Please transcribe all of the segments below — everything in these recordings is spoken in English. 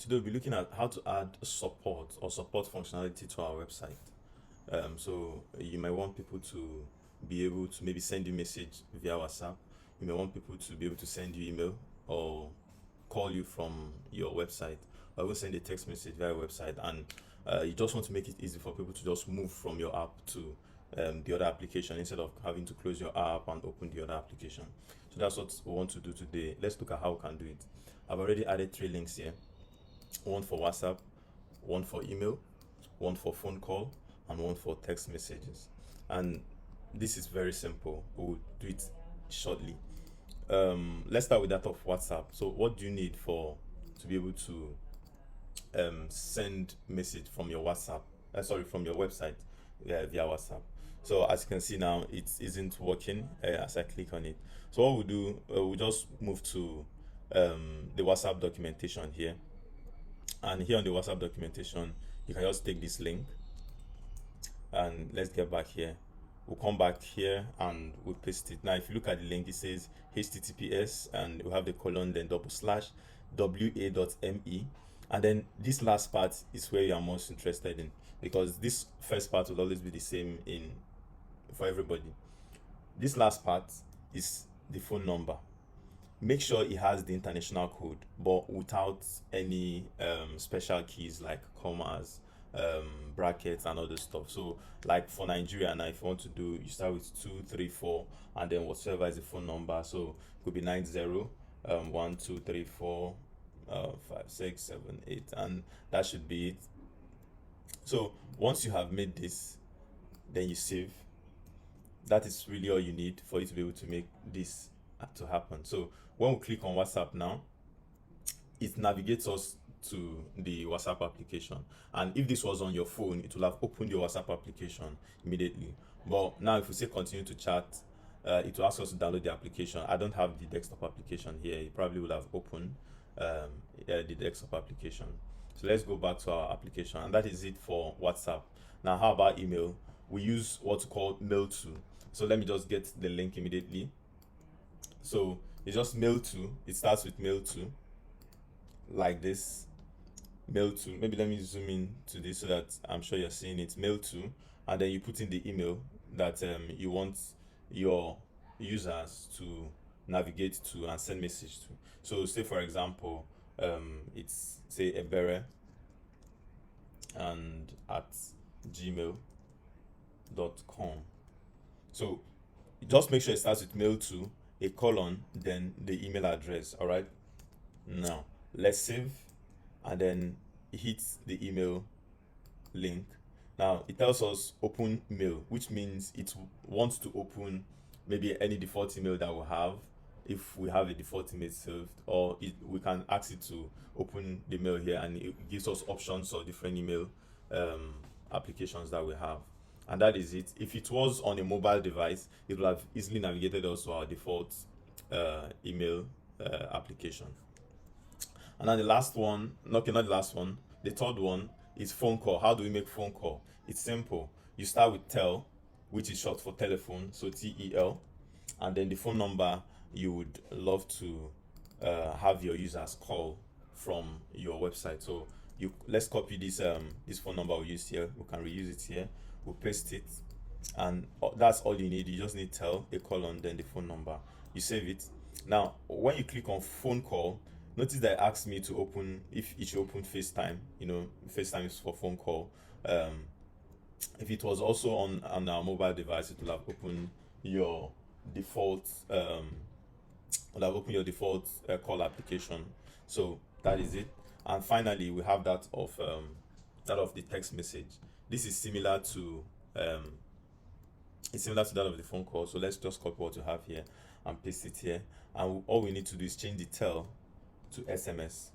Today we'll be looking at how to add support or support functionality to our website. So you might want people to be able to maybe send you message via WhatsApp. You may want people to be able to send you email or call you from your website, or even send a text message via website. And you just want to make it easy for people to just move from your app to the other application instead of having to close your app and open the other application. So that's what we want to do today. Let's look at how we can do it. I've already added 3 links here: one for WhatsApp, one for email, one for phone call, and one for text messages. And this is very simple. We'll do it shortly. Let's start with that of WhatsApp. So what do you need for to be able to send message from your WhatsApp? From your website via WhatsApp. So as you can see now, it isn't working as I click on it. So what we'll do, we'll just move to the WhatsApp documentation here. And here on the WhatsApp documentation, you can just take this link, and let's get back here. We'll come back here and we'll paste it. Now if you look at the link, it says https, and we have the colon, then /wa.me, and then this last part is where you are most interested in, because this first part will always be the same for everybody. This last part is the phone number. Make sure it has the international code, but without any special keys like commas, brackets, and other stuff. So like for Nigeria now, if you want to do, you start with 234 and then whatever is the phone number. So it could be 90 1 2 3 4 5 6 7 8, and that should be it. So once you have made this, then you save. That is really all you need for you to be able to make this to happen. So when we click on WhatsApp now, it navigates us to the WhatsApp application. And if this was on your phone, it will have opened your WhatsApp application immediately. But now if we say continue to chat, it will ask us to download the application. I don't have the desktop application here. It probably will have opened the desktop application. So let's go back to our application, and that is it for WhatsApp. Now how about email? We use what's called mail to. So let me just get the link immediately. So it's just mail to. It starts with mail to, like this. Mail to. Maybe let me zoom in to this so that I'm sure you're seeing it. Mail to, and then you put in the email that you want your users to navigate to and send message to. So say for example, it's say ebere and at gmail.com. So just make sure it starts with mail to, a colon, then the email address. All right, now let's save, and then hit the email link. Now it tells us open mail, which means it wants to open maybe any default email that we have, if we have a default email saved, or we can ask it to open the mail here, and it gives us options of different email applications that we have. And that is it. If it was on a mobile device, it will have easily navigated also our default email application. And then the last one, not the last one, the third one is phone call. How do we make phone call? It's simple. You start with tel, which is short for telephone, so TEL, and then the phone number you would love to have your users call from your website. So let's copy this phone number we used here. We can reuse it here. We'll paste it, and that's all you need. You just need tel, a colon, then the phone number. You save it. Now when you click on phone call, notice that it asks me to open, if it should open FaceTime. FaceTime is for phone call. If it was also on our mobile device, it will have opened your default call application. So that is it. And finally, we have that of the text message. This is similar to that of the phone call. So let's just copy what you have here and paste it here. And all we need to do is change the tel to SMS.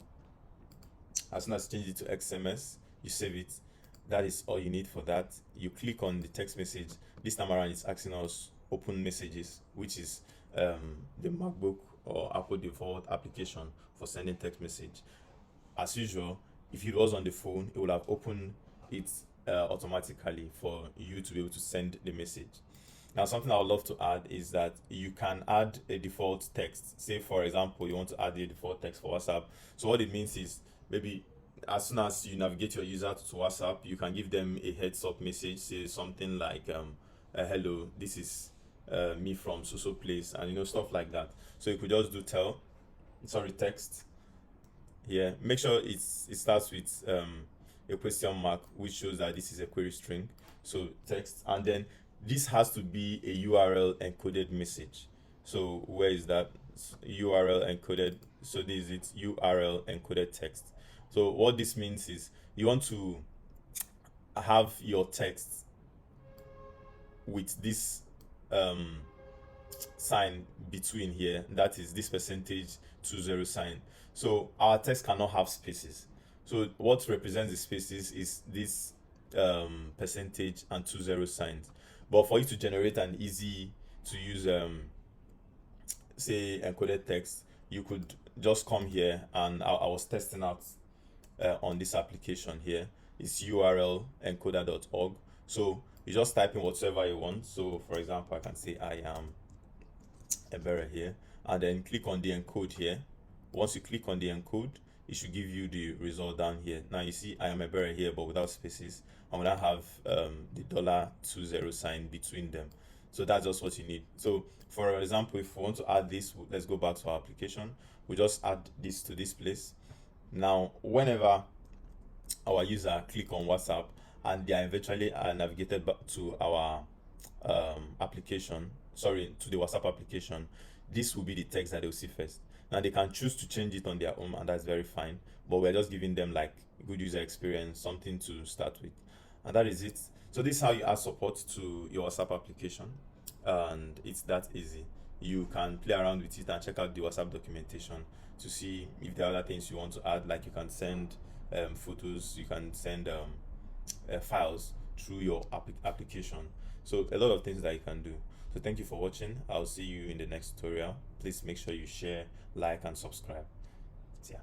As soon as you change it to SMS, you save it. That is all you need for that. You click on the text message. This time around, it's asking us open messages, which is the MacBook or Apple default application for sending text message. As usual, if it was on the phone, it would have opened it automatically for you to be able to send the message. Now, something I would love to add is that you can add a default text. Say, for example, you want to add a default text for WhatsApp. So what it means is maybe as soon as you navigate your user to WhatsApp, you can give them a heads up message, say something like hello, this is me from so so place, and stuff like that. So you could just do text. Yeah, make sure it starts with a question mark, which shows that this is a query string. So text, and then this has to be a URL encoded message. So where is that? URL encoded. So this is it, URL encoded text. So what this means is you want to have your text with this um sign between here, that is this percentage 20 sign. So our text cannot have spaces. So what represents the spaces is this percentage and 20 signs. But for you to generate an easy to use say encoded text, you could just come here, and I was testing out on this application here. It's url encoder.org. So you just type in whatever you want. So for example, I can say I am Ebere here, and then click on the encode here. Once you click on the encode, it should give you the result down here. Now you see I am Ebere here, but without spaces, and when I have the $20 sign between them. So that's just what you need. So for example, if we want to add this, let's go back to our application. We just add this to this place. Now whenever our user click on WhatsApp and they are eventually navigated back to our application, sorry, to the WhatsApp application, this will be the text that they'll see first. Now they can choose to change it on their own, and that's very fine, but we're just giving them like good user experience, something to start with, and that is it. So this is how you add support to your WhatsApp application, and it's that easy. You can play around with it and check out the WhatsApp documentation to see if there are other things you want to add, like you can send photos, you can send files through your application. So a lot of things that you can do. So thank you for watching. I'll see you in the next tutorial. Please make sure you share, like, and subscribe. Yeah.